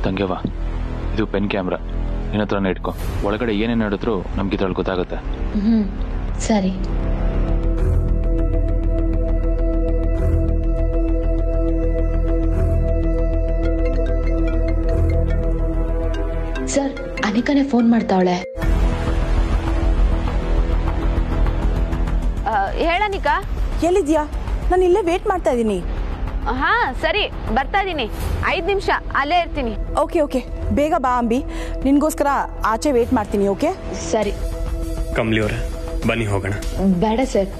ತಂಗ್ಯವ, ಇದು pen camera, ನಿನ್ನ ಹತ್ರನೇ ಇಟ್ಕೊ. ಒಳಗಡೆ ಏನೇನು ನಡೆದ್ರು ನಮ್ಗೆ ಇದ್ರಲ್ಲಿ ಗೊತ್ತಾಗುತ್ತೆ. ಸರಿ. Sir, ಅನಿಕಾನೇ phone ಮಾಡ್ತಾವಳೆ. ಹೇಳನಿಕಾ, ಎಲ್ಲಿದ್ಯಾ? ನಾನು ಇಲ್ಲೇ ವೇಟ್ ಮಾಡ್ತಾ ಇದ್ದೀನಿ. ಹಾ ಸರಿ, ಬರ್ತಾ ಇದ್ದೀನಿ. 5 ನಿಮಿಷ ಅಲ್ಲೇ ಇರ್ತೀನಿ. ಓಕೆ ಓಕೆ, ಬೇಗ ಬಾ ಅಂಬಿ, ನಿನ್ಗೋಸ್ಕರ ಆಚೆ ವೇಟ್ ಮಾಡ್ತೀನಿ. ಓಕೆ ಸರಿ. ಕಮಲಿ ಅವರೇ, ಬನ್ನಿ ಹೋಗೋಣ. ಬೇಡ ಸರ್,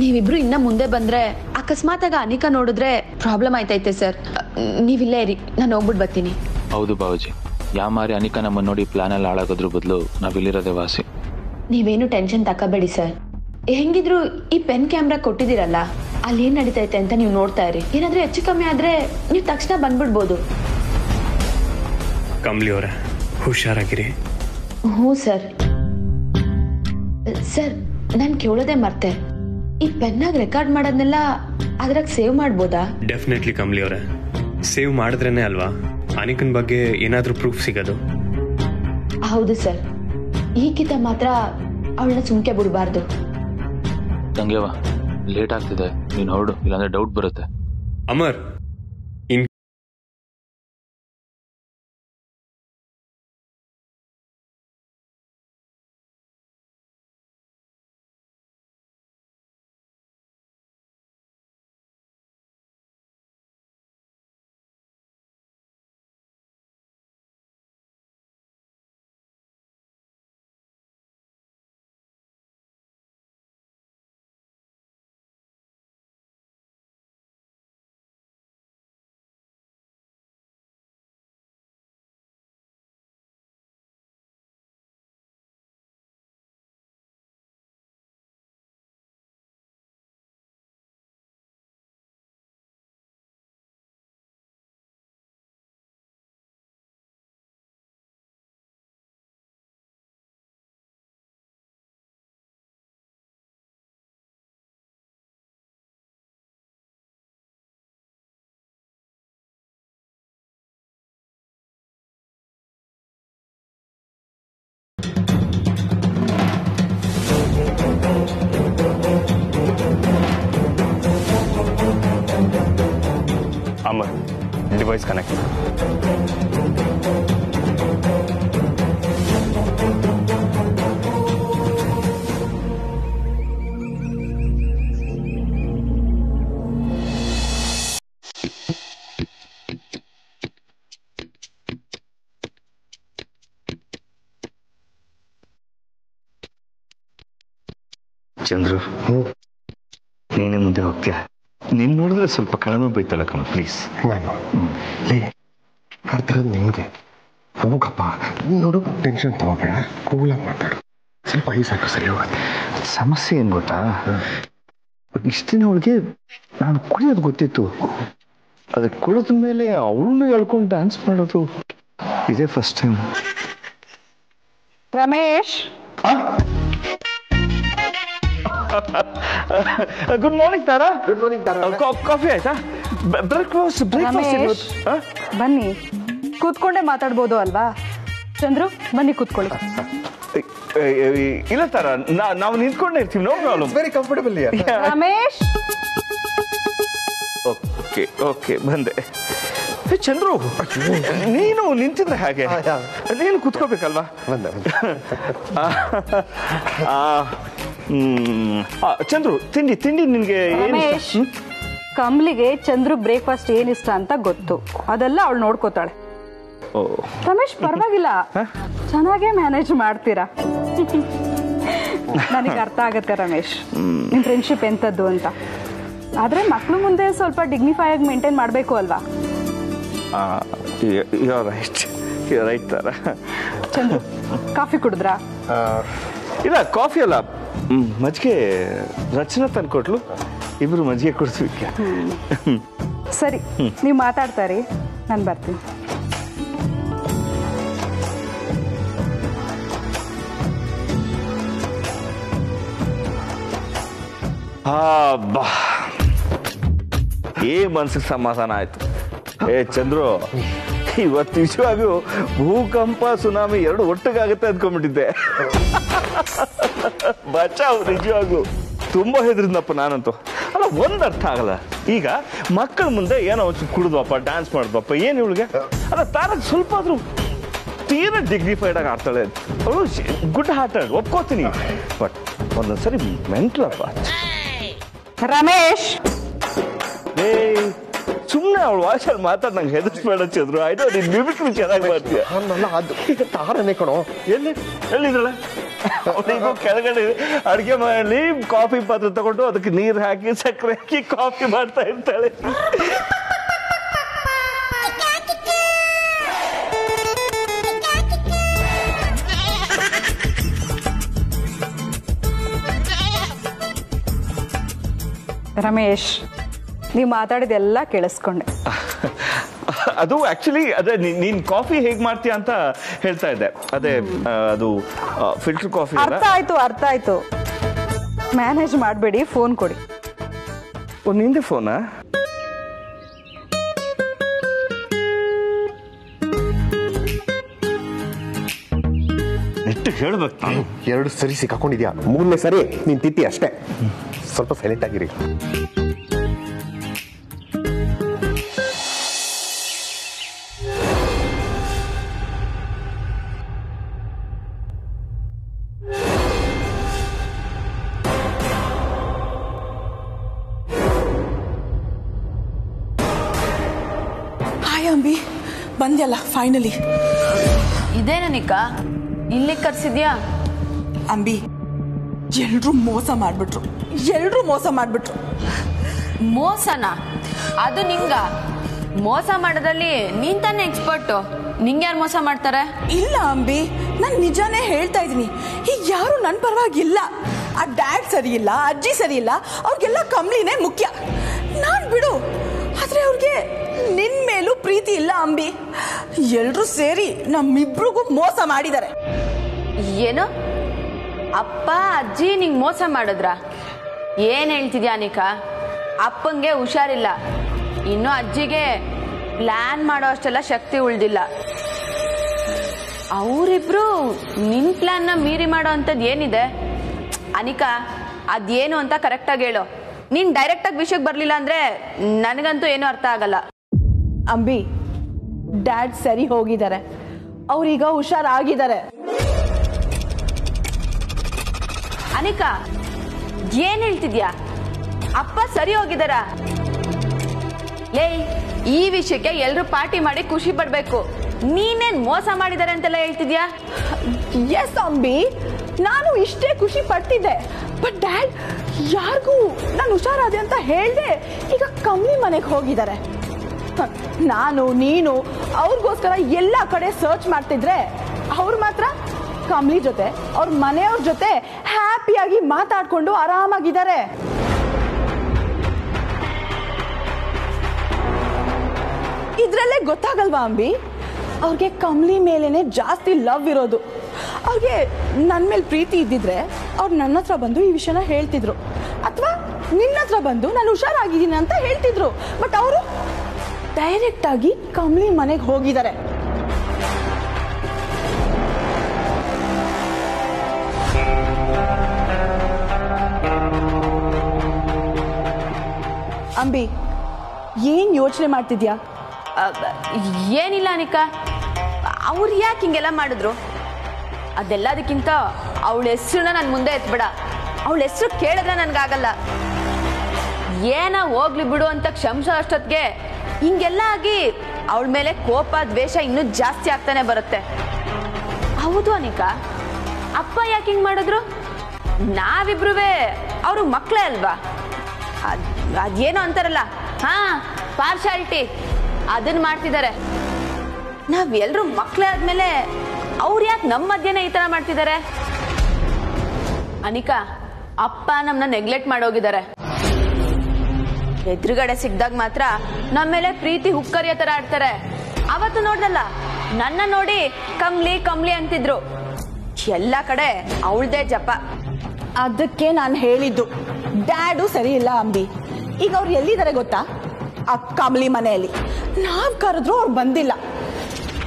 ನೀವಿಬ್ರು ಇನ್ನ ಮುಂದೆ ಬಂದ್ರೆ ಅಕಸ್ಮಾತ್ ಆಗ ಅನಿಕಾ ನೋಡಿದ್ರೆ ಪ್ರಾಬ್ಲಮ್ ಆಯ್ತೈತೆ ಸರ್. ನೀವಿಲ್ಲೇ ಇರಿ, ನಾನು ಹೋಗ್ಬಿಟ್ಟು ಬರ್ತೀನಿ. ಹೌದು ಬಾಬುಜಿ, ಯಾವ ಮಾರಿ ಅನಿಕಾ ನಮ್ಮನ್ನು ನೋಡಿ ಪ್ಲಾನ್ ಎಲ್ಲ ಹಾಳಾಗೋದ್ರ ಬದಲು ನಾವಿಲ್ಲಿರೋದೇ ವಾಸಿ. ನೀವೇನು ಟೆನ್ಷನ್ ತಗೋಬೇಡಿ ಸರ್. ಹೆಂಗಿದ್ರು ಈ ಪೆನ್ ಕ್ಯಾಮ್ರಾ ಕೊಟ್ಟಿದ್ದೀರಲ್ಲ, ಅಲ್ಲಿ ಏನ್ ನಡೀತೈತೆ ಅಂತ ನೀವು ನೋಡ್ತಾ ಇರಿ. ಏನಾದ್ರೂ ಹೆಚ್ಚು ಕಮ್ಮಿ ಆದ್ರೆ ನೀವು ತಕ್ಷಣ ಬಂದ್ಬಿಡ್ಬೋದು. ಕಮಲಿ ಅವರೇ, ಹುಷಾರಾಗಿರಿ. ಹ್ಞೂ ಸರ್. ಸರ್, ನಾನು ಕೇಳೋದೇ ಮರ್ತೆ, ಈ ಪೆನ್ನಾಗ ರೆಕಾರ್ಡ್ ಮಾಡೋದನ್ನೆಲ್ಲ ಅದ್ರಾಗ ಸೇವ್ ಮಾಡ್ಬೋದಾ? ಡೆಫಿನೆಟ್ಲಿ ಕಮಲಿ ಅವರೇ, ಸೇವ್ ಮಾಡಿದ್ರೇನೆ ಅಲ್ವಾ ಅನಿಕನ್ ಬಗ್ಗೆ ಏನಾದ್ರೂ ಪ್ರೂಫ್ ಸಿಗೋದು. ಹೌದು ಸರ್, ಈಗಿತ ಮಾತ್ರ ಅವಳನ್ನ ಸುಮ್ಕೆ ಬಿಡಬಾರ್ದು. ತಂಗ್ಯವ, ಲೇಟ್ ಆಗ್ತಿದೆ, ನೀನು ಹೊರಡು, ಇಲ್ಲಾಂದ್ರೆ ಡೌಟ್ ಬರುತ್ತೆ. Amar, Amar, device connected. Chandru, ನೀನೇ ಮುಂದೆ ಹೋಗ್ತೀಯ. ನೀನ್ ನೋಡಿದ್ರೆ ಸ್ವಲ್ಪ ಕಡಿಮೆ ಬೈತಲ್ಲ ಕಣ, ಪ್ಲೀಸ್. ಆಡ್ತಿರೋದು ನಿಮಗೆ. ಹೋಗಪ್ಪ, ನೋಡು, ಟೆನ್ಷನ್ ತಗೋಬೇಡ, ಕೂಲಾಗಿ ಮಾತಾಡು. ಸ್ವಲ್ಪ ಐ ಸಾಕು, ಸರಿ ಹೋಗುತ್ತೆ. ಸಮಸ್ಯೆ ಏನ್ ಗೊತ್ತಾ, ಇಷ್ಟ ದಿನ ಅವಳಿಗೆ ನಾನು ಕುಡಿಯೋದು ಗೊತ್ತಿತ್ತು. ಅದ್ರ ಕುಡಿದ ಮೇಲೆ ಅವಳನ್ನು ಹೇಳ್ಕೊಂಡು ಡ್ಯಾನ್ಸ್ ಮಾಡೋದು ಇದೇ first time. Ramesh, good morning Tara. Good morning Tara. Coffee ಆಯ್ತಾ? ಬ್ರೇಕ್ಫಾಸ್ಟ್ ಬನ್ನಿ, ಕೂತ್ಕೊಂಡೇ ಮಾತಾಡ್ಬೋದು ಅಲ್ವಾ? ಚಂದ್ರು, ಬನ್ನಿ ಕೂತ್ಕೊಳ್ಳಿ. ಇಲ್ಲ ತಾರಾ, ನಾವು ನಿಂತ್ಕೊಂಡೇ ಇರ್ತೀವಿ, no problem. Very comfortable. Ramesh, okay okay, ಬಂದೆ. ಚಂದ್ರು, ನೀನು ನಿಂತಿದ್ರೆ ಹಾಗೆ, ನೀನು ಕುತ್ಕೋಬೇಕಲ್ವಾ? ಚಂದ್ರು, ತಿಂಡಿ ತಿಂಡಿ ನಿನ್ಗೆ ರಮೇಶ್, ಕಮಲಿಗೆ ಚಂದ್ರು ಬ್ರೇಕ್ಫಾಸ್ಟ್ ಏನ್ ಇಷ್ಟ ಅಂತ ಗೊತ್ತು, ಅದೆಲ್ಲ ಅವಳು ನೋಡ್ಕೋತಾಳೆ. ರಮೇಶ್, ಪರವಾಗಿಲ್ಲ, ಚೆನ್ನಾಗೇ ಮ್ಯಾನೇಜ್ ಮಾಡ್ತೀರಾ. ನನಗೆ ಅರ್ಥ ಆಗತ್ತೆ ರಮೇಶ್, ನಿಮ್ ಫ್ರೆಂಡ್ಶಿಪ್ ಎಂತದ್ದು ಅಂತ. ಆದ್ರೆ ಮಕ್ಳು ಮುಂದೆ ಸ್ವಲ್ಪ ಡಿಗ್ನಿಫೈ ಆಗಿ ಮೇಂಟೈನ್ ಮಾಡ್ಬೇಕು ಅಲ್ವಾ? ರೈಟ್ ತರ. ಚಂದ್ರು, ಕಾಫಿ ಕುಡಿದ್ರಾ? ಇಲ್ಲ, ಕಾಫಿ ಅಲ್ಲ, ಮಜ್ಜಿಗೆ ರಚನಾ ತಂದ್ಕೊಟ್ಲು, ಇಬ್ರು ಮಜ್ಜಿಗೆ ಕುಡಿದ್ವಿ. ಸರಿ, ನೀವು ಮಾತಾಡ್ತಾರಿ, ನಾನು ಬರ್ತೀನಿ. ಮನ್ಸಿಗೆ ಸಮಾಧಾನ ಆಯ್ತು. ಚಂದ್ರು, ಇವತ್ತು ನಿಜವಾಗೂ ಭೂಕಂಪ ಸುನಾಮಿ ಎರಡು ಒಟ್ಟಿಗಾಗುತ್ತೆ ಅಂದ್ಕೊಂಡ್ಬಿಟ್ಟಿದ್ದೆ. ಬಚಾವ್ ನಿಜವಾಗ್ಲು ತುಂಬಾ ಹೆದ್ರಿದ್ನಪ್ಪ ನಾನಂತೂ. ಅಲ್ಲ ಒಂದ್ ಅರ್ಥ ಆಗಲ್ಲ, ಈಗ ಮಕ್ಕಳ ಮುಂದೆ ಏನೋ ಒಂಚೂರು ಕುಡಿದ್ವಪ್ಪ, ಡ್ಯಾನ್ಸ್ ಮಾಡಿದ್ವಪ್ಪ, ಏನ್ ಇವಳಿಗೆ? ಅಲ್ಲ ತಾರಕ್ ಸ್ವಲ್ಪ ಆದ್ರೂ ತೀರಾ ಡಿಗ್ನಿಫೈಡ್ ಆಗಿ ಆಡ್ತಾಳೆ. ಅವಳು ಗುಡ್ ಹಾರ್ಟೆಡ್, ಒಪ್ಕೋತೀನಿ. ಬಟ್ ಒಂದೊಂದ್ಸರಿ ಮೆಂಟ್ಲಪ್ಪ. ರಮೇಶ್, ಸುಮ್ಮನೆ ಅವಳು ವಾಯ್ಸಲ್ಲಿ ಮಾತಾಡ್ ನಂಗೆ ಹೆದರ್ಸ್ಬೇಡ ಚಂದ್ರು. ಆಯ್ತು, ನೀನ್ ಮಿಮಿಕ್ರಿ ಚೆನ್ನಾಗಿ ಮಾಡ್ತೀಯ. ಅದು ತಾರನೇ ಕಣೋ. ಎಲ್ಲಿದ್ದಾಳೆ? ಅವಳಿಗೂ ಕೆಳಗಡೆ ಅಡುಗೆ ಮಾಡಿ ಕಾಫಿ ಪಾತ್ರೆ ತಗೊಂಡು ಅದಕ್ಕೆ ನೀರು ಹಾಕಿ ಸಕ್ಕರೆ ಹಾಕಿ ಕಾಫಿ ಮಾಡ್ತಾ ಇರ್ತಾಳೆ. ರಮೇಶ್, ನೀವು ಮಾತಾಡಿದೆಲ್ಲ ಕೇಳಿಸ್ಕೊಂಡೆ. ಅದು ಆಕ್ಚುಲಿ ಅದೇ ನೀನ್ ಕಾಫಿ ಹೇಗ್ ಮಾಡ್ತೀಯ ಅಂತ ಹೇಳ್ತಾ ಇದ್ದೆ. ಅದೇ ಅದು ಫಿಲ್ಟರ್ ಕಾಫಿ. ಅರ್ಥ ಆಯ್ತು. ಮ್ಯಾನೇಜ್ ಮಾಡಬೇಡಿ, ಫೋನ್ ಕೊಡಿ. ನಿಂದೆ ಫೋನಾ? ನೆಟ್ಟು ಹೇಳ್ಬೇಕು. 2 ಸರಿ ಸಿಕ್ಕಾಕೊಂಡಿದ್ಯಾ, 3ನೇ ಸರಿ ನೀನ್ ತಿತ್ತಿ ಅಷ್ಟೇ. ಸ್ವಲ್ಪ ಸೈಲೆಂಟ್ ಆಗಿರಿ. ಹಾಯ್ ಅಂಬಿ, ಬಂದ್ಯಲ್ಲ ಫೈನಲಿ. ಇದೇನನಿಕಾ ಇಲ್ಲಿ ಕರ್ಸಿದ್ಯಾ? ಅಂಬಿ, ಎಲ್ರೂ ಮೋಸ ಮಾಡ್ಬಿಟ್ರು. ಮೋಸನಾ? ಅದು ನಿಂಗ ಮೋಸ ಮಾಡೋದ್ರಲ್ಲಿ ನೀನ್ ತಾನೇ ಎಕ್ಸ್ಪರ್ಟು. ನಿಂಗ್ಯಾರು ಮೋಸ ಮಾಡ್ತಾರೆ? ಇಲ್ಲ ಅಂಬಿ, ನಾನು ನಿಜಾನೇ ಹೇಳ್ತಾ ಇದ್ದೀನಿ. ಈಗ ಯಾರು ನನ್ನ ಪರವಾಗಿಲ್ಲ. ಆ ಡ್ಯಾಡ್ ಸರಿ ಇಲ್ಲ, ಅಜ್ಜಿ ಸರಿ ಇಲ್ಲ, ಅವ್ರಿಗೆಲ್ಲ ಕಮ್ಲಿನೇ ಮುಖ್ಯ. ನಾನ್ ಬಿಡು, ಆದ್ರೆ ಅವ್ರಿಗೆ ನಿನ್ ಮೇಲೂ ಪ್ರೀತಿ ಇಲ್ಲ ಅಂಬಿ. ಎಲ್ರೂ ಸೇರಿ ನಮ್ಮಿಬ್ರಿಗೂ ಮೋಸ ಮಾಡಿದ್ದಾರೆ. ಏನು? ಅಪ್ಪ ಅಜ್ಜಿ ನಿಂಗೆ ಮೋಸ ಮಾಡಿದ್ರ? ಏನ್ ಹೇಳ್ತಿದ್ಯಾ ಅನಿಕಾ? ಅಪ್ಪಂಗೆ ಹುಷಾರಿಲ್ಲ, ಇನ್ನು ಅಜ್ಜಿಗೆ ಪ್ಲಾನ್ ಮಾಡೋ ಅಷ್ಟೆಲ್ಲ ಶಕ್ತಿ ಉಳ್ದಿಲ್ಲ. ಅವರಿಬ್ರು ನಿನ್ ಪ್ಲಾನ್ನ ಮೀರಿ ಮಾಡೋ ಅಂಥದ್ದು ಏನಿದೆ? ಅನಿಕಾ, ಅದೇನು ಅಂತ ಕರೆಕ್ಟಾಗಿ ಹೇಳು. ನೀನ್ ಡೈರೆಕ್ಟಾಗಿ ವಿಷಯಕ್ಕೆ ಬರಲಿಲ್ಲ ಅಂದ್ರೆ ನನಗಂತೂ ಏನೂ ಅರ್ಥ ಆಗಲ್ಲ. ಅಂಬಿ, ಡ್ಯಾಡ್ ಸರಿ ಹೋಗಿದ್ದಾರೆ, ಅವ್ರೀಗ ಹುಷಾರಾಗಿದ್ದಾರೆ. ಅನಿಕಾ, ಏನ್ ಹೇಳ್ತಿದ್ಯಾ? ಅಪ್ಪ ಸರಿ ಹೋಗಿದಾರ? ಏಯ್, ಈ ವಿಷಯಕ್ಕೆ ಎಲ್ರು ಪಾರ್ಟಿ ಮಾಡಿ ಖುಷಿ ಪಡ್ಬೇಕು. ನೀನೇನ್ ಮೋಸ ಮಾಡಿದಾರೆ ಅಂತೆಲ್ಲ ಹೇಳ್ತಿದ್ಯಾ? ಎಸ್ ಅಂಬಿ, ನಾನು ಇಷ್ಟೇ ಖುಷಿ ಪಡ್ತಿದ್ದೆ. ಬಟ್ ಡ್ಯಾಡ್ ಯಾರಿಗೂ ನಾನು ಹುಷಾರಾದೆ ಅಂತ ಹೇಳ್ದೆ ಈಗ ಕಮ್ಲಿ ಮನೆಗೆ ಹೋಗಿದ್ದಾರೆ. ನಾನು ನೀನು ಅವ್ರಿಗೋಸ್ಕರ ಎಲ್ಲ ಕಡೆ ಸರ್ಚ್ ಮಾಡ್ತಿದ್ರೆ ಅವ್ರು ಮಾತ್ರ ಕಮ್ಲಿ ಜೊತೆ ಅವ್ರ ಮನೆಯವ್ರ ಜೊತೆ ಹ್ಯಾಪಿಯಾಗಿ ಮಾತಾಡ್ಕೊಂಡು ಆರಾಮಾಗಿದ್ದಾರೆ. ಇದ್ರಲ್ಲೇ ಗೊತ್ತಾಗಲ್ವಾ ಅಂಬಿ, ಅವ್ರಿಗೆ ಕಮ್ಲಿ ಮೇಲೇನೆ ಜಾಸ್ತಿ ಲವ್ ಇರೋದು. ಅವ್ರಿಗೆ ನನ್ನ ಮೇಲೆ ಪ್ರೀತಿ ಇದ್ದಿದ್ರೆ ಅವ್ರು ನನ್ನ ಹತ್ರ ಬಂದು ಈ ವಿಷಯನ ಹೇಳ್ತಿದ್ರು, ಅಥವಾ ನಿನ್ನ ಹತ್ರ ಬಂದು ನಾನು ಹುಷಾರಾಗಿದ್ದೀನಿ ಅಂತ ಹೇಳ್ತಿದ್ರು. ಬಟ್ ಅವರು ಡೈರೆಕ್ಟ್ ಆಗಿ ಕಮ್ಲಿ ಮನೆಗೆ ಹೋಗಿದ್ದಾರೆ. ಅಂಬಿ, ಏನ್ ಯೋಚನೆ ಮಾಡ್ತಿದ್ಯಾ? ಏನಿಲ್ಲ ಅನಿಕಾ, ಅವ್ರು ಯಾಕೆ ಹಿಂಗೆಲ್ಲ ಮಾಡಿದ್ರು? ಅದೆಲ್ಲದಕ್ಕಿಂತ ಅವಳ ಹೆಸರನ್ನ ನನ್ನ ಮುಂದೆ ಎತ್ಬೇಡ. ಅವಳ ಹೆಸರು ಕೇಳಿದ್ರೆ ನನ್ಗಾಗಲ್ಲ. ಏನ ಹೋಗ್ಲಿ ಬಿಡು ಅಂತ ಕ್ಷಮಿಸೋ ಅಷ್ಟೊತ್ತಿಗೆ ಹಿಂಗೆಲ್ಲ ಆಗಿ ಅವಳ ಮೇಲೆ ಕೋಪ ದ್ವೇಷ ಇನ್ನೂ ಜಾಸ್ತಿ ಆಗ್ತಾನೆ ಬರುತ್ತೆ. ಹೌದು ಅನಿಕಾ, ಅಪ್ಪ ಯಾಕೆ ಹಿಂಗ್ ಮಾಡಿದ್ರು? ನಾವಿಬ್ರುವೆ ಅವರು ಮಕ್ಕಳೇ ಅಲ್ವಾ? ಅದೇನೋ ಅಂತಾರಲ್ಲ, ಹಾ, ಪಾರ್ಶಾಲಿಟಿ, ಅದನ್ನ ಮಾಡ್ತಿದ್ದಾರೆ. ನಾವೆಲ್ಲರೂ ಮಕ್ಕಳೇ ಆದ್ಮೇಲೆ ಅವ್ರು ಯಾಕೆ ನಮ್ಮ ಮಧ್ಯೆನೇ ಈ ತರ ಮಾಡ್ತಿದ್ದಾರೆ? ಅನಿಕಾ, ಅಪ್ಪ ನಮ್ಮನ್ನ ನೆಗ್ಲೆಕ್ಟ್ ಮಾಡೋಗಿದ್ದಾರೆ. ಎದುರುಗಡೆ ಸಿಕ್ದಾಗ ಮಾತ್ರ ನಮ್ಮ ಮೇಲೆ ಪ್ರೀತಿ ಹುಕ್ಕರಿಯೋ ತರ ಆಡ್ತಾರೆ. ಅವತ್ತು ನೋಡ್ದಲ್ಲ, ನನ್ನ ನೋಡಿ ಕಮ್ಲಿ ಕಮ್ಲಿ ಅಂತಿದ್ರು. ಎಲ್ಲ ಕಡೆ ಅವಳದೇ ಜಪ. ಅದಕ್ಕೆ ನಾನು ಹೇಳಿದ್ದು, ಡ್ಯಾಡು ಸರಿ ಇಲ್ಲ ಅಂಬಿ. ಈಗ ಅವ್ರು ಎಲ್ಲಿದ್ದಾರೆ ಗೊತ್ತಾ? ಆ ಕಮ್ಲಿ ಮನೆಯಲ್ಲಿ. ನಾವ್ ಕರೆದ್ರು ಅವ್ರು ಬಂದಿಲ್ಲ.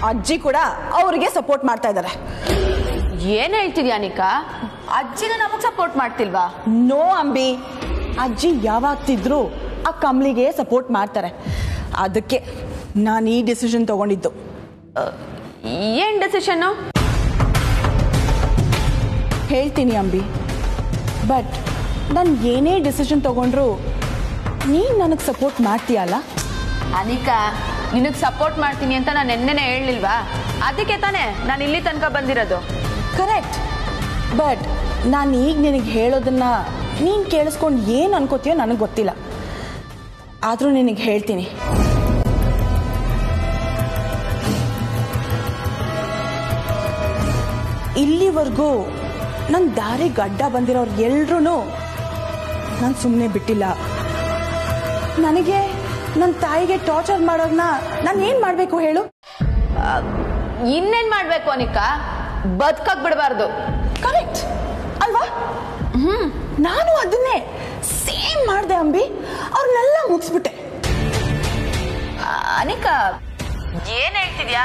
ಅಜ್ಜಿ ಕೂಡ ಅವ್ರಿಗೆ ಸಪೋರ್ಟ್ ಮಾಡ್ತಾ ಇದ್ದಾರೆ. ಏನ್ ಹೇಳ್ತಿದ್ಯಾ ಅನಿಕಾ? ಅಜ್ಜಿನ ನಮಗ್ ಸಪೋರ್ಟ್ ಮಾಡ್ತಿಲ್ವಾ? ನೋ ಅಂಬಿ, ಅಜ್ಜಿ ಯಾವಾಗ್ತಿದ್ರು ಆ ಕಮಲಿಗೆ ಸಪೋರ್ಟ್ ಮಾಡ್ತಾರೆ. ಅದಕ್ಕೆ ನಾನು ಈ ಡಿಸಿಷನ್ ತಗೊಂಡಿದ್ದು. ಏನ್ ಡಿಸಿಷನ್? ಹೇಳ್ತೀನಿ ಅಂಬಿ, ಬಟ್ ನಾನು ಏನೇ ಡಿಸಿಷನ್ ತಗೊಂಡ್ರು ನೀನು ನನಗೆ ಸಪೋರ್ಟ್ ಮಾಡ್ತೀಯಲ್ಲ? ಅನಿಕಾ, ನಿನಗ್ ಸಪೋರ್ಟ್ ಮಾಡ್ತೀನಿ ಅಂತ ನಾನು ನೆನ್ನೆನೆ ಹೇಳಲಿಲ್ವಾ? ಅದಕ್ಕೆ ತಾನೇ ನಾನು ಇಲ್ಲಿ ತನಕ ಬಂದಿರೋದು. ಕರೆಕ್ಟ್, ಬಟ್ ನಾನು ಈಗ ನಿನಗೆ ಹೇಳೋದನ್ನ ನೀನು ಕೇಳಿಸ್ಕೊಂಡು ಏನು ಅನ್ಕೋತೀಯೋ ನನಗೆ ಗೊತ್ತಿಲ್ಲ. ಆದರೂ ನಿನಗೆ ಹೇಳ್ತೀನಿ, ಇಲ್ಲಿವರೆಗೂ ನನ್ನ ದಾರಿಗೆ ಅಡ್ಡ ಬಂದಿರೋರು ಎಲ್ರೂ ನಾನು ಸುಮ್ಮನೆ ಬಿಟ್ಟಿಲ್ಲ. ನನಗೆ ನನ್ನ ತಾಯಿಗೆ ಟಾರ್ಚರ್ ಮಾಡೋದನ್ನ ನಾನು ಏನು ಮಾಡಬೇಕು ಹೇಳು? ಇನ್ನೇನ್ ಮಾಡ್ಬೇಕು ಅನಿಕಾ? ಬದುಕಕ್ ಬಿಡಬಾರ್ದು. ಕರೆಕ್ಟ್ ಅಲ್ವಾ? ನಾನು ಅದನ್ನೇ ಸೇಮ್ ಮಾಡಿದೆ ಅಂಬಿ. ಅವ್ರನ್ನೆಲ್ಲ ಮುಗಿಸ್ಬಿಟ್ಟೆ. ಅನಿಕಾ, ಏನ್ ಹೇಳ್ತಿದ್ಯಾ?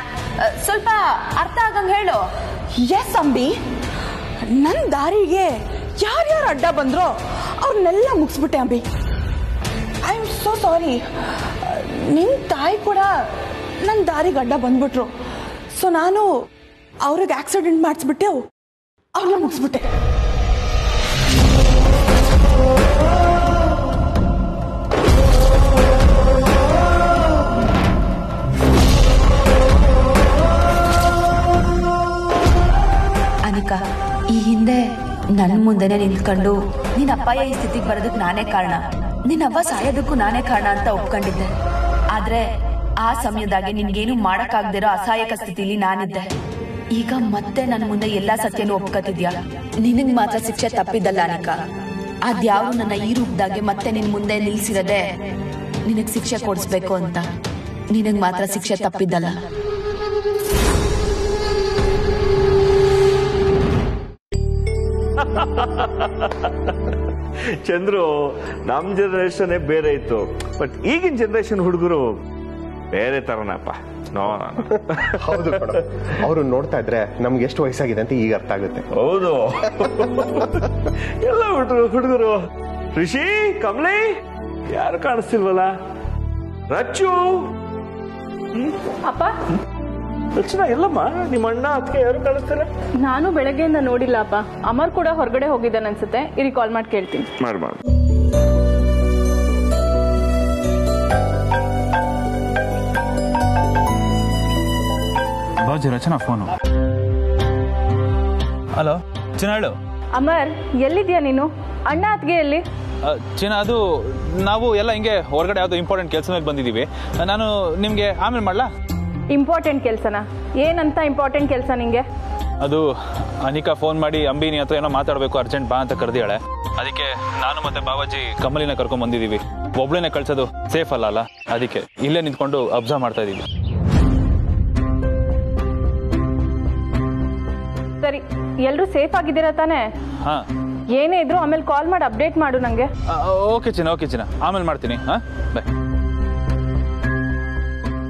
ಸ್ವಲ್ಪ ಅರ್ಥ ಆಗಂಗ್ ಹೇಳು. ಎಸ್ ಅಂಬಿ, ನನ್ನ ದಾರಿಗೆ ಯಾರ್ಯಾರು ಅಡ್ಡ ಬಂದ್ರೋ ಅವ್ರನ್ನೆಲ್ಲ ಮುಗಿಸ್ಬಿಟ್ಟೆ Ambi. I am so sorry. ನಿನ್ನ ತಾಯಿ ಕೂಡ ನನ್ನ ದಾರಿಗೆ ಅಡ್ಡ ಬಂದ್ಬಿಟ್ರು. ಸೊ ನಾನು ಅವ್ರಿಗೆ ಆಕ್ಸಿಡೆಂಟ್ ಮಾಡಿಸ್ಬಿಟ್ಟೆ, ಅವ್ರನ್ನ ಮುಗಿಸ್ಬಿಟ್ಟೆ. ಅನಿಕಾ, ಈ ಹಿಂದೆ ನನ್ನ ಮುಂದೆನೆ ನಿಂತ್ಕೊಂಡು ನಿನ್ನ ಅಪ್ಪಯ್ಯ ಈ ಸ್ಥಿತಿಗೆ ಬರೋದಕ್ಕೆ ನಾನೇ ಕಾರಣ, ನಿನ್ನವ್ವ ಸಾಯೋದಕ್ಕೂ ನಾನೇ ಕಾರಣ ಅಂತ ಒಪ್ಕೊಂಡಿದ್ದೆ. ಆದ್ರೆ ಆ ಸಮಯದಾಗೆ ನಿನ್ಗೇನು ಮಾಡಕ್ಕಾಗ್ದಿರೋ ಅಸಹಾಯಕ ಸ್ಥಿತಿಲಿ ನಾನಿದ್ದೆ. ಈಗ ಮತ್ತೆ ನನ್ನ ಮುಂದೆ ಎಲ್ಲಾ ಸತ್ಯನೂ ಒಪ್ಕೋತಿದ್ಯಾ. ನಿನಗ್ ಮಾತ್ರ ಶಿಕ್ಷೆ ತಪ್ಪಿದ್ದಲ್ಲ ಅನಿಕಾ. ಅದ್ಯಾರು ನನ್ನ ಈ ರೂಪದಾಗೆ ಮತ್ತೆ ನಿನ್ ಮುಂದೆ ನಿಲ್ಸಿರದೆ ನಿನಗ್ ಶಿಕ್ಷೆ ಕೊಡಿಸ್ಬೇಕು ಅಂತ. ನಿನಗ್ ಮಾತ್ರ ಶಿಕ್ಷೆ ತಪ್ಪಿದ್ದಲ್ಲ. ಚಂದ್ರು, ನಮ್ ಜನರೇಷನ್ ಬೇರೆ ಇತ್ತು, ಬಟ್ ಈಗಿನ ಜನರೇಷನ್ ಹುಡುಗರು ಬೇರೆ ತರನಪ್ಪ. ಹೌದು, ಅವರು ನೋಡ್ತಾ ಇದ್ರೆ ನಮ್ಗೆ ಎಷ್ಟು ವಯಸ್ಸಾಗಿದೆ ಅಂತ ಈಗ ಅರ್ಥ ಆಗುತ್ತೆ. ಹೌದು, ಎಲ್ಲ ಹುಡುಗರು. ಋಷಿ, ಕಮಲಿ ಯಾರು ಕಾಣಿಸ್ತಿಲ್ವಲ್ಲ? ರಚ್ಚು, ಅಪ್ಪ ರಚನಾ ಎಲ್ಲಮ್ಮ? ನಿಮ್ಮ ಅಣ್ಣ ಅದಕ್ಕೆ ಯಾರು ಕಾಣಿಸ್ತಾರೆ? ನಾನು ಬೆಳಗ್ಗೆಯಿಂದ ನೋಡಿಲ್ಲ ಅಪ್ಪ. ಅಮರ್ ಕೂಡ ಹೊರಗಡೆ ಹೋಗಿದ್ದಾನೆ ಅನ್ಸುತ್ತೆ. ಇರಿ, ಕಾಲ್ ಮಾಡಿ ಕೇಳ್ತೀನಿ. ಮಾಡಿ. ಬಾಜು ರಚನಾ ಫೋನು. ಹಲೋ ಚಿನ್ನ, ಹೇಳು. ಅಮರ್, ಎಲ್ಲಿದ್ಯಾ ನೀನು? ಅಣ್ಣ ಅತ್ಗೆ ಎಲ್ಲಿ? ಚಿನ್ನ, ಅದು ನಾವು ಎಲ್ಲ ಹಿಂಗೆ ಹೊರಗಡೆ ಯಾವುದೋ ಇಂಪಾರ್ಟೆಂಟ್ ಕೆಲಸ ಮೇಲೆ ಬಂದಿದ್ದೀವಿ. ನಾನು ನಿಮಗೆ ಆಮೇಲೆ ಮಾಡಲಾ? ಇಂಪಾರ್ಟೆಂಟ್ ಕೆಲಸನ? ಏನಂತ ಇಂಪಾರ್ಟೆಂಟ್ ಕೆಲಸ ನಿಂಗೆ? ಅದು ಅನಿಕಾ ಫೋನ್ ಮಾಡಿ ಅಂಬಿನಿ ಹತ್ರ ಏನೋ ಮಾತಾಡಬೇಕು, ಅರ್ಜೆಂಟ್ ಬಾ ಅಂತ ಕರೆದಿಯಾಳೆ. ಅದಕ್ಕೆ ನಾನು ಮತ್ತೆ ಬಾವಾಜಿ ಕಮಲಿನ ಕರ್ಕೊಂಡ್ ಬಂದಿದ್ದೀವಿ. ಒಬ್ಳೇನೆ ಕಳ್ಸೋದು ಸೇಫ್ ಅಲ್ಲ, ಅದಕ್ಕೆ ಇಲ್ಲೇ ನಿಂತ್ಕೊಂಡು ಅಬ್ಸರ್ವ್ ಮಾಡ್ತಾ ಇದ್ದೀವಿ. ಸರಿ, ಎಲ್ರು ಸೇಫ್ ಆಗಿದ್ದೀರಾ ತಾನೇ? ಹಾ, ಏನೇ ಇದ್ರು ಆಮೇಲೆ ಕಾಲ್ ಮಾಡಿ ಅಪ್ಡೇಟ್ ಮಾಡು ನಂಗೆ. ಓಕೆ ಚಿನ್ನ, ಆಮೇಲೆ ಮಾಡ್ತೀನಿ. ಹಾ, ಬಾಯ್.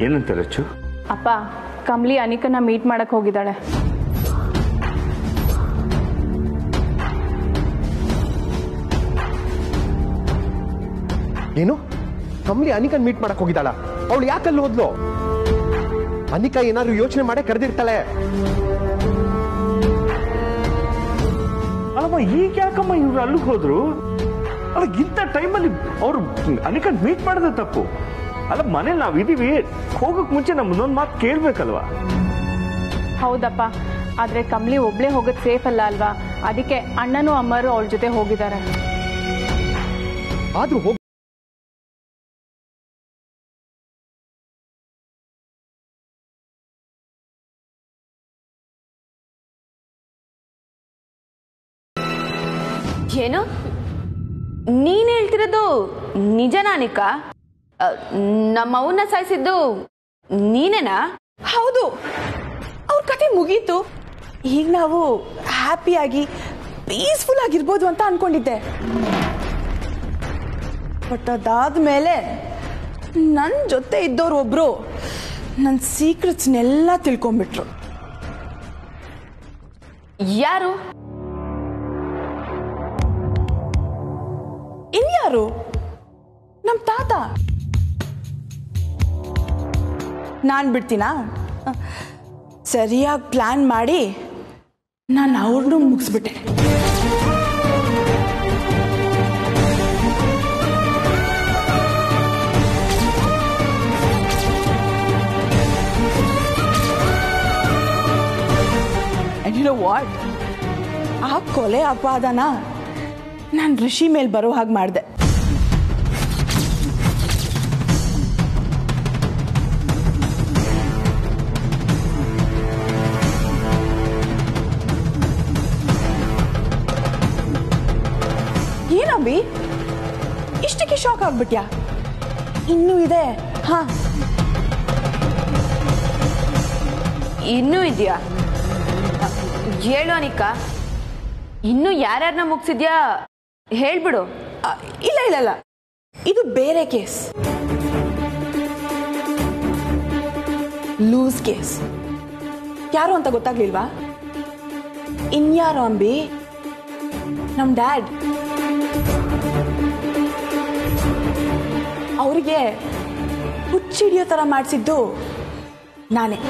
ಏನಂತ ರಚ್ಚು? ಅಪ್ಪ, ಕಮಲಿ ಅನಿಕನ್ನ ಮೀಟ್ ಮಾಡಕ್ ಹೋಗಿದ್ದಾಳೆ. ಏನು? ಕಮಲಿ ಅನಿಕನ್ ಮೀಟ್ ಮಾಡಕ್ ಹೋಗಿದ್ದಾಳ? ಅವಳು ಯಾಕಲ್ಲಿ ಹೋದ್ಲು? ಅನಿಕಾ ಏನಾದ್ರು ಯೋಚನೆ ಮಾಡೇ ಕರೆದಿರ್ತಾಳೆ. ಅಲ್ಲಮ್ಮ, ಈಗ ಯಾಕಮ್ಮ ಇವ್ರು ಅಲ್ಲಿಗೆ ಹೋದ್ರು? ಅಲ್ಲ, ಇಂಥ ಟೈಮಲ್ಲಿ ಅವ್ರು ಅನಿಕನ್ ಮೀಟ್ ಮಾಡೋದು ತಪ್ಪು ಅಲ್ಲ. ಮನೇಲಿ ನಾವಿದೀವಿ, ಹೋಗಕ್ ಮುಂಚೆ ನಮ್ಮನ್ನೊಂದು ಮಾತು ಕೇಳ್ಬೇಕಲ್ವಾ? ಹೌದಪ್ಪ, ಆದ್ರೆ ಕಮಲಿ ಒಬ್ಳೆ ಹೋಗೋದು ಸೇಫ್ ಅಲ್ಲ ಅಲ್ವಾ? ಅದಕ್ಕೆ ಅಣ್ಣನೂ ಅಮ್ಮರು ಅವಳ ಜೊತೆ ಹೋಗಿದ್ದಾರೆ. ಆದ್ರೂ ಏನು ನೀನ್ ಹೇಳ್ತಿರೋದು ನಿಜನಾ ಅನಿಕಾ? ನಮ್ಮ ಅವನ್ನ ಸಾಯಿಸಿದ್ದು ನೀನೇನಾ? ಹೌದು, ಅವ್ರ ಕತೆ ಮುಗೀತು. ಈಗ ನಾವು ಹ್ಯಾಪಿಯಾಗಿ ಪೀಸ್ಫುಲ್ ಆಗಿರ್ಬೋದು ಅಂತ ಅನ್ಕೊಂಡಿದ್ದೆ. ಬಟ್ ಅದಾದ್ಮೇಲೆ ನನ್ನ ಜೊತೆ ಇದ್ದವ್ರು ಒಬ್ರು ನನ್ನ ಸೀಕ್ರೆಟ್ಸ್ನೆಲ್ಲ ತಿಳ್ಕೊಂಡ್ಬಿಟ್ರು. ಯಾರು? ಇನ್ಯಾರು? ನಮ್ಮ ತಾತ. ನಾನು ಬಿಡ್ತೀನಾ? ಸರಿಯಾಗಿ ಪ್ಲಾನ್ ಮಾಡಿ ನಾನು ಅವ್ರನ್ನೂ ಮುಗಿಸ್ಬಿಟ್ಟೆ. And you know what? ಆ ಕೊಲೆ ಅಪವಾದನ ನಾನು ಋಷಿ ಮೇಲೆ ಬರೋ ಹಾಗೆ ಮಾಡಿದೆ. ಏನಂಬಿ ಇಷ್ಟಕ್ಕೆ ಶಾಕ್ ಆಗ್ಬಿಟ್ಯಾ? ಇನ್ನೂ ಇದೆ. ಹಾ, ಇನ್ನೂ ಇದೆಯಾ? ಹೇಳು ಅನಿಕಾ, ಇನ್ನು ಯಾರ್ಯಾರನ್ನ ಮುಗಿಸಿದ್ಯಾ ಹೇಳ್ಬಿಡು. ಇಲ್ಲ ಇಲ್ಲ ಇಲ್ಲ, ಇದು ಬೇರೆ ಕೇಸ್. Loose case. ಯಾರು ಅಂತ ಗೊತ್ತಾಗ್ಲಿಲ್ವಾ? ಇನ್ಯಾರು ಅಂಬಿ? ನಮ್ ಡ್ಯಾಡ್. ಅವ್ರಿಗೆ ಹುಚ್ಚಿಡಿಯೋ ತರ ಮಾಡಿಸಿದ್ದು ನಾನೇ.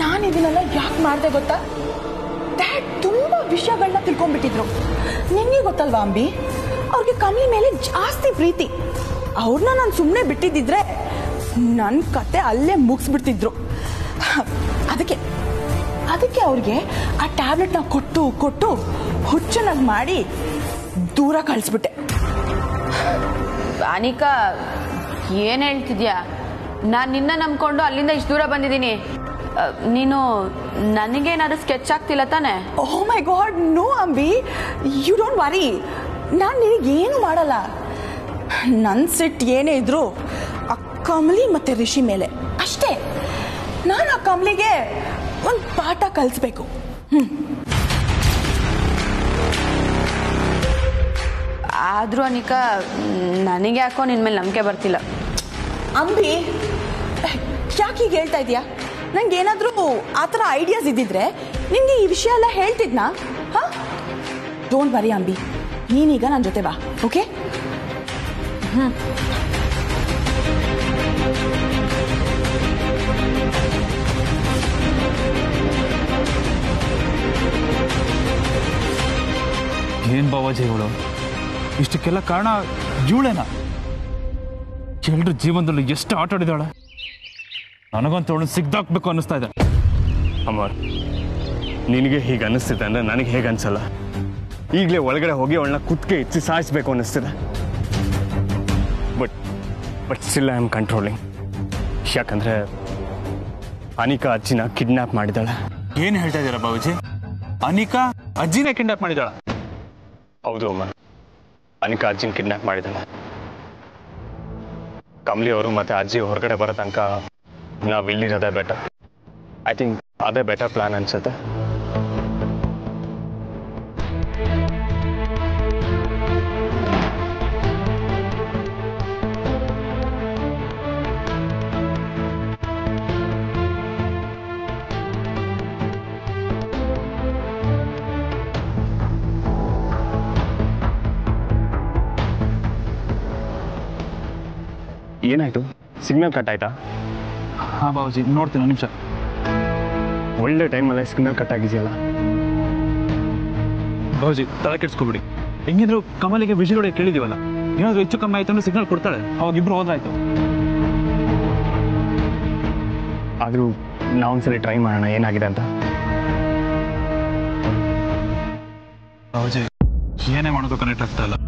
ನಾನು ಇದನ್ನೆಲ್ಲ ಯಾಕೆ ಮಾಡಿದೆ ಗೊತ್ತಾ? ಡ್ಯಾಡ್ ತುಂಬಾ ವಿಷಯಗಳನ್ನ ತಿಳ್ಕೊಂಡ್ಬಿಟ್ಟಿದ್ರು. ನಿನ್ಗೆ ಗೊತ್ತಲ್ವಾ ಅಂಬಿ, ಅವ್ರಿಗೆ ಕಮಲಿ ಮೇಲೆ ಜಾಸ್ತಿ ಪ್ರೀತಿ. ಅವ್ರನ್ನ ನಾನು ಸುಮ್ಮನೆ ಬಿಟ್ಟಿದ್ದಿದ್ರೆ ನನ್ನ ಕತೆ ಅಲ್ಲೇ ಮುಗಿಸ್ಬಿಡ್ತಿದ್ರು. ಅದಕ್ಕೆ ಅವ್ರಿಗೆ ಆ ಟ್ಯಾಬ್ಲೆಟ್ನ ಕೊಟ್ಟು ಕೊಟ್ಟು ಹುಚ್ಚನಾಗಿ ಮಾಡಿ ದೂರ ಕಳಿಸ್ಬಿಟ್ಟೆ. ಅನಿಕಾ, ಏನ್ ಹೇಳ್ತಿದ್ಯಾ? ನಾನು ನಿನ್ನ ನಂಬ್ಕೊಂಡು ಅಲ್ಲಿಂದ ಇಷ್ಟು ದೂರ ಬಂದಿದ್ದೀನಿ. ನೀನು ನನಗೇನಾದ್ರು ಸ್ಕೆಚ್ ಆಗ್ತಿಲ್ಲ ತಾನೆ? Oh my god, no Ambi, you don't worry. ನಾನು ನಿನಗೇನು ಮಾಡಲ್ಲ. ನನ್ನ ಸಿಟ್ಟು ಏನೇ ಇದ್ರು ಆ ಕಮಲಿ ಮತ್ತೆ ರಿಷಿ ಮೇಲೆ ಅಷ್ಟೇ. ನಾನು ಆ ಕಮಲಿಗೆ ಒಂದು ಪಾಠ ಕಲಿಸ್ಬೇಕು. ಆದ್ರೂ ಅನಿಕಾ, ನನಗೆ ಯಾಕೋ ನಿನ್ ಮೇಲೆ ನಂಬಿಕೆ ಬರ್ತಿಲ್ಲ. ಅಂಬಿ, ಯಾಕೆ ಹೀಗೆ ಹೇಳ್ತಾ ಇದೀಯಾ? ನಂಗೆ ಏನಾದರೂ ಆ ಥರ ಐಡಿಯಾಸ್ ಇದ್ದಿದ್ರೆ ನಿನಗೆ ಈ ವಿಷಯ ಎಲ್ಲ ಹೇಳ್ತಿದ್ನಾ? ಹಾ, ಡೋಂಟ್ ವರಿ ಅಂಬಿ, ನೀನೀಗ ನನ್ನ ಜೊತೆ ಬಾ, ಓಕೆ? ಏನ್ ಬಾವಾಜಿ ಇವಳು? ಇಷ್ಟಕ್ಕೆಲ್ಲ ಕಾರಣ ಇವಳೇನಾ? ಎಲ್ರ ಜೀವನದಲ್ಲಿ ಎಷ್ಟು ಆಟ ಆಡಿದಾಳೆ. ನನಗಂತೂ ಅವಳು ಸಿಗ್ದಾಕ್ಬೇಕು ಅನ್ನಿಸ್ತಾ ಇದೆ. ಅಮರ್, ನಿನಗೆ ಹೀಗೆ ಅನ್ನಿಸ್ತಿದೆ ಅಂದರೆ ನನಗೆ ಹೇಗೆ ಅನ್ಸಲ್ಲ. ಈಗಲೇ ಒಳಗಡೆ ಹೋಗಿ ಅವಳನ್ನ ಕುತ್ತಿಗೆ ಎತ್ತಿ ಸಾಯಿಸ್ಬೇಕು ಅನ್ನಿಸ್ತಿದೆ. But still I am controlling. ಯಾಕಂದರೆ ಅನಿಕಾ ಅಜ್ಜಿನ ಕಿಡ್ನ್ಯಾಪ್ ಮಾಡಿದಾಳೆ. ಏನು ಹೇಳ್ತಾ ಇದ್ದೀರಾ ಬಾಬುಜಿ? ಅನಿಕಾ ಅಜ್ಜಿನೇ ಕಿಡ್ನ್ಯಾಪ್ ಮಾಡಿದಾಳ? ಹೌದು ಅಮರ್, ಅನಿಕಾ ಅಜ್ಜಿನ ಕಿಡ್ನ್ಯಾಪ್ ಮಾಡಿದಾಳೆ. ಕಮಲಿ ಅವರು ಮತ್ತು ಅಜ್ಜಿ ಹೊರಗಡೆ ಬರೋ ತನಕ ನಾವು ಇಲ್ಲಿರೋದೇ ಬೆಟರ್. ಐ ಥಿಂಕ್ ಅದೇ ಬೆಟರ್ ಪ್ಲಾನ್ ಅನ್ಸುತ್ತೆ. ಏನಾಯ್ತು? ಸಿಗ್ನಲ್ ಕಟ್ ಆಯ್ತಾ? ಹಾಂ ಬಾಬುಜಿ, ನೋಡ್ತೀನಿ, ನಿಮಿಷ. ಒಳ್ಳೆ ಟೈಮಲ್ಲೇ ಸಿಗ್ನಲ್ ಕಟ್ ಆಗಿದೆಯಲ್ಲ. ಬಾಬುಜಿ, ತಲೆ ಕೆಡ್ಸ್ಕೊಬಿಡಿ. ಹೆಂಗಿದ್ರು ಕಮಲಿಗೆ ವಿಷಯಗಳಿಗೆ ಕೇಳಿದೀವಲ್ಲ, ಏನಾದರೂ ಹೆಚ್ಚು ಕಮ್ಮಿ ಆಯ್ತು ಅಂದ್ರೆ ಸಿಗ್ನಲ್ ಕೊಡ್ತಾಳೆ. ಅವಾಗ ಇಬ್ರು ಹೋದ್ರಾಯ್ತು. ಆದರೂ ನಾವೊಂದ್ಸರಿ ಟ್ರೈ ಮಾಡೋಣ ಏನಾಗಿದೆ ಅಂತ. ಬಾಬುಜಿ, ಏನೇ ಮಾಡೋದು ಕನೆಕ್ಟ್ ಆಗ್ತಾ ಇಲ್ಲ.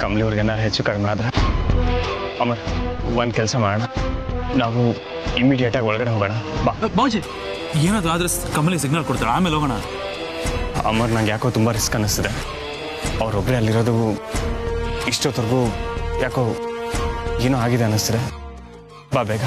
ಕಮಲಿ ಅವ್ರಿಗೇನಾರು ಹೆಚ್ಚು ಕಡಿಮೆ ಆದ್ರೆ ಅಮರ್, ಒಂದು ಕೆಲಸ ಮಾಡೋಣ, ನಾವು ಇಮಿಡಿಯೇಟಾಗಿ ಒಳಗಡೆ ಹೋಗೋಣ. ಬಾಬುಜಿ, ಏನಾದರೂ ಆದ್ರೆ ಕಮಲಿ ಸಿಗ್ನಲ್ ಕೊಡ್ತಾಳೆ, ಆಮೇಲೆ ಹೋಗೋಣ. ಅಮರ್, ನಂಗೆ ಯಾಕೋ ತುಂಬ ರಿಸ್ಕ್ ಅನ್ನಿಸ್ತಿದೆ. ಅವರೊಬ್ಬರೇ ಅಲ್ಲಿರೋದು ಇಷ್ಟೊತ್ತರೆಗೂ ಯಾಕೋ ಏನೋ ಆಗಿದೆ ಅನ್ನಿಸ್ತಿದೆ. ಬಾ ಬೇಗ.